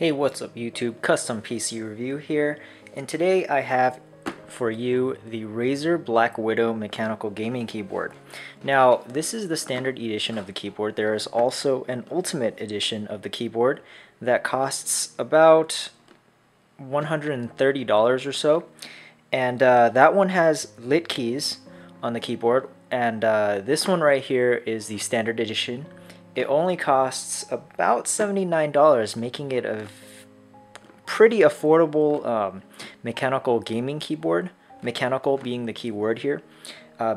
Hey, what's up YouTube? Custom PC Review here, and today I have for you the Razer Blackwidow mechanical gaming keyboard. Now, this is the standard edition of the keyboard. There is also an ultimate edition of the keyboard that costs about $130 or so, and that one has lit keys on the keyboard, and this one right here is the standard edition. It only costs about $79, making it a pretty affordable mechanical gaming keyboard. Mechanical being the key word here,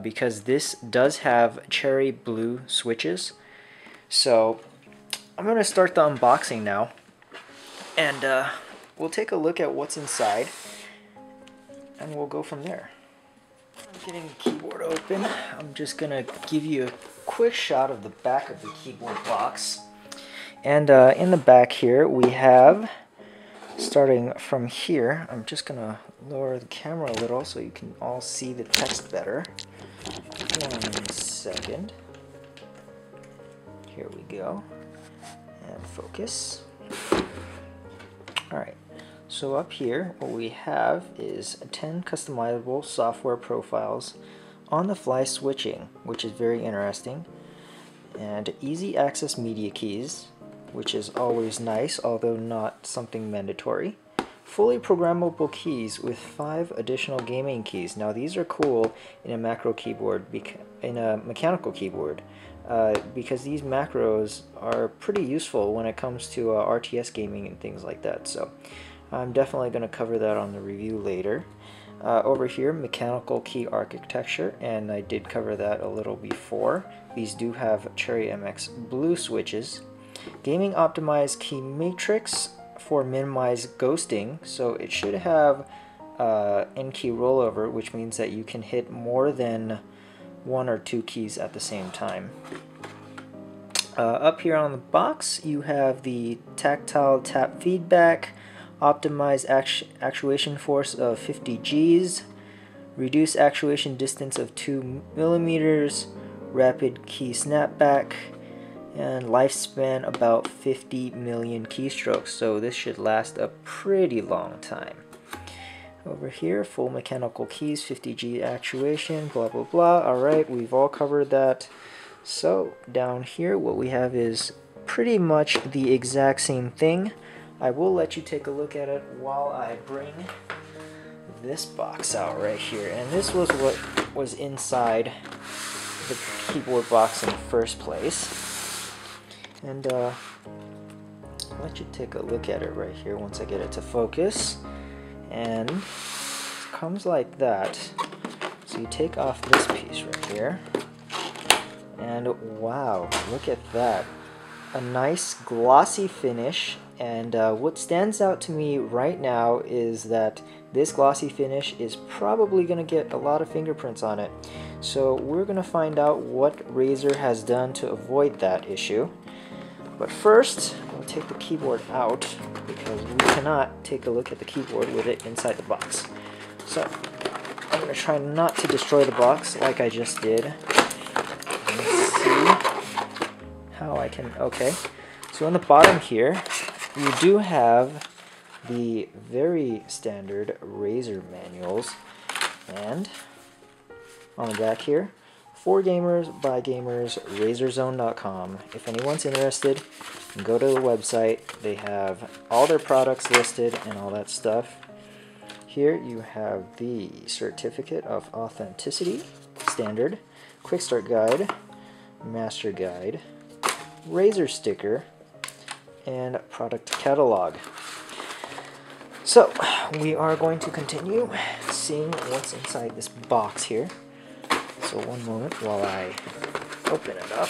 because this does have cherry blue switches. So I'm going to start the unboxing now, and we'll take a look at what's inside, and we'll go from there. I'm getting the keyboard open. I'm just going to give you a quick shot of the back of the keyboard box. And in the back here we have, starting from here, I'm just going to lower the camera a little so you can all see the text better. 1 second. Here we go. And focus. Alright, so up here what we have is 10 customizable software profiles, on-the-fly switching, which is very interesting, and easy access media keys, which is always nice, although not something mandatory. Fully programmable keys with 5 additional gaming keys. Now these are cool in a macro keyboard, in a mechanical keyboard, because these macros are pretty useful when it comes to RTS gaming and things like that. So I'm definitely going to cover that on the review later. Over here, mechanical key architecture, and I did cover that a little before. These do have Cherry MX blue switches. Gaming optimized key matrix for minimized ghosting, so it should have N-key rollover, which means that you can hit more than 1 or 2 keys at the same time. Up here on the box, you have the tactile tap feedback, optimized actuation force of 50 Gs, reduce actuation distance of 2 millimeters, rapid key snapback, and lifespan about 50 million keystrokes, so this should last a pretty long time. Over here, full mechanical keys, 50G actuation, blah blah blah. Alright, we've all covered that. So down here what we have is pretty much the exact same thing. I will let you take a look at it while I bring this box out right here. And this was what was inside the keyboard box in the first place. And I'll let you take a look at it right here once I get it to focus. And it comes like that. So you take off this piece right here. And wow, look at that. A nice glossy finish. And what stands out to me right now is that this glossy finish is probably going to get a lot of fingerprints on it. So we're going to find out what Razer has done to avoid that issue. But first, we'll take the keyboard out because we cannot take a look at the keyboard with it inside the box. So I'm going to try not to destroy the box like I just did. Let's see how I can. Okay, so on the bottom here, you do have the very standard Razer manuals, and on the back here, for gamers, by gamers, razerzone.com. If anyone's interested, go to the website. They have all their products listed and all that stuff. Here you have the certificate of authenticity, standard, quick start guide, master guide, Razer sticker, and product catalog. So we are going to continue seeing what's inside this box here. So one moment while I open it up.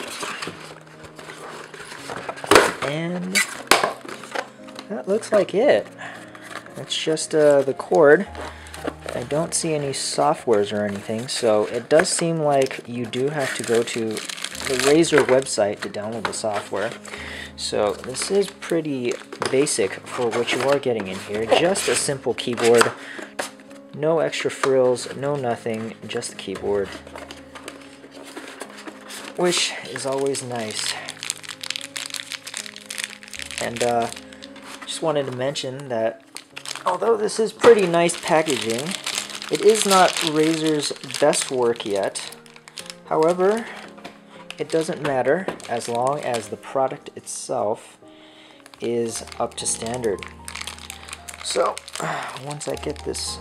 And that looks like it. It's just the cord. I don't see any softwares or anything, so it does seem like you do have to go to the Razer website to download the software. So this is pretty basic for what you are getting in here. Just a simple keyboard. No extra frills, no nothing, just the keyboard, which is always nice. And just wanted to mention that although this is pretty nice packaging, it is not Razer's best work yet. However, it doesn't matter as long as the product itself is up to standard. So, once I get this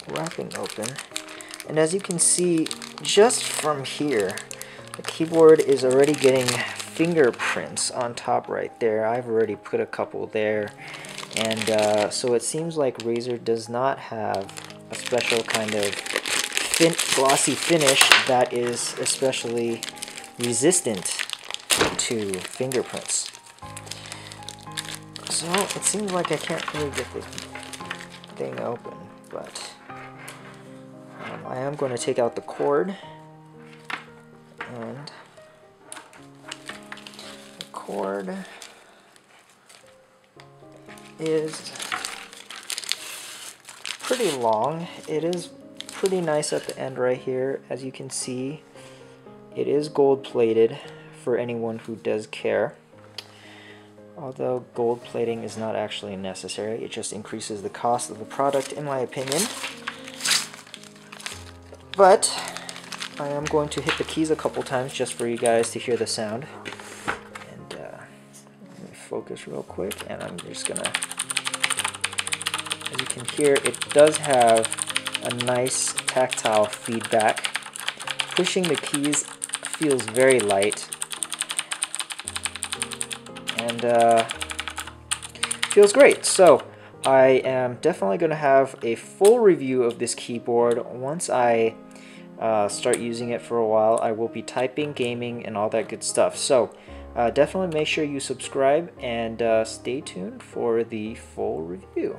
wrapping open, and as you can see just from here, the keyboard is already getting fingerprints on top right there. I've already put a couple there, and so it seems like Razer does not have a special kind of glossy finish that is especially resistant to fingerprints. So it seems like I can't really get the thing open, but I am going to take out the cord, and the cord is pretty long. It is pretty nice at the end right here. As you can see, it is gold plated for anyone who does care. Although gold plating is not actually necessary, it just increases the cost of the product in my opinion. But I am going to hit the keys a couple times just for you guys to hear the sound. And let me focus real quick, and I'm just gonna, as you can hear, it does have a nice tactile feedback. Pushing the keys feels very light, and feels great. So I am definitely going to have a full review of this keyboard once I start using it for a while. I will be typing, gaming, and all that good stuff. So definitely make sure you subscribe and stay tuned for the full review.